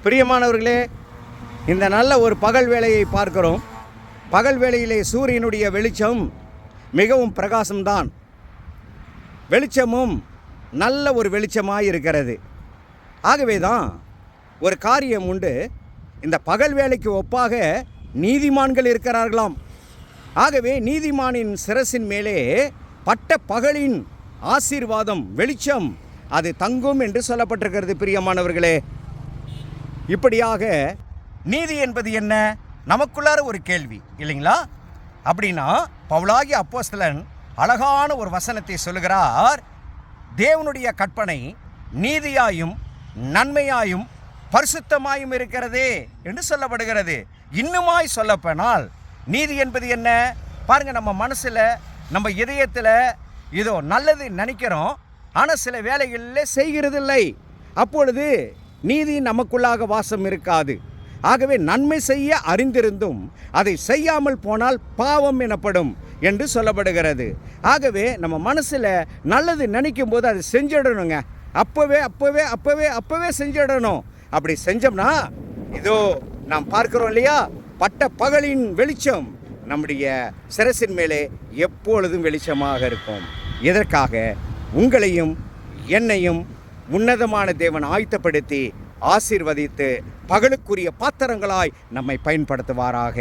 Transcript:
பிரியமானவர்களே, இந்த நல்ல ஒரு பகல் வேளையை பார்க்கிறோம். பகல் வேளையிலே சூரியனுடைய வெளிச்சம் மிகவும் பிரகாசம்தான். வெளிச்சமும் நல்ல ஒரு வெளிச்சமாக இருக்கிறது. ஆகவே தான் ஒரு காரியம் உண்டு. இந்த பகல் வேளைக்கு ஒப்பாக நீதிமான்கள் இருக்கிறார்களாம். ஆகவே நீதிமானின் சிரசின் மேலே பட்ட பகலின் ஆசீர்வாதம், வெளிச்சம் அது தங்கும் என்று சொல்லப்பட்டிருக்கிறது. பிரியமானவர்களே, இப்படியாக நீதி என்பது என்ன? நமக்குள்ளார ஒரு கேள்வி இல்லைங்களா? அப்படின்னா பவுலாகிய அப்போஸ்தலன் அழகான ஒரு வசனத்தை சொல்லுகிறார். தேவனுடைய கற்பனை நீதியாயும் நன்மையாயும் பரிசுத்தமாயும் இருக்கிறதே என்று சொல்லப்படுகிறது. இன்னுமாய் சொல்லப்போனால் நீதி என்பது என்ன பாருங்க. நம்ம மனசில், நம்ம இதயத்தில் இதோ நல்லது நினைக்கிறோம், ஆனால் சில வேலைகளில் செய்கிறதில்லை. அப்பொழுது நீதி நமக்குள்ளாக வாசம் இருக்காது. ஆகவே நன்மை செய்ய அறிந்திருந்தும் அதை செய்யாமல் போனால் பாவம் எனப்படும் என்று சொல்லப்படுகிறது. ஆகவே நம்ம மனசில் நல்லது நினைக்கும் போது அதை செஞ்சிடணுங்க. அப்பவே செஞ்சிடணும். அப்படி செஞ்சோம்னா இதோ நாம் பார்க்கிறோம் இல்லையா, பட்ட பகலின் வெளிச்சம் நம்முடைய சிரசின் மேலே எப்பொழுதும் வெளிச்சமாக இருக்கும். இதற்காக உங்களையும் என்னையும் உன்னதமான தேவன் ஆயத்தப்படுத்தி ஆசீர்வதித்து பகலுக்குரிய பாத்திரங்களாய் நம்மை பயன்படுத்துவாராக.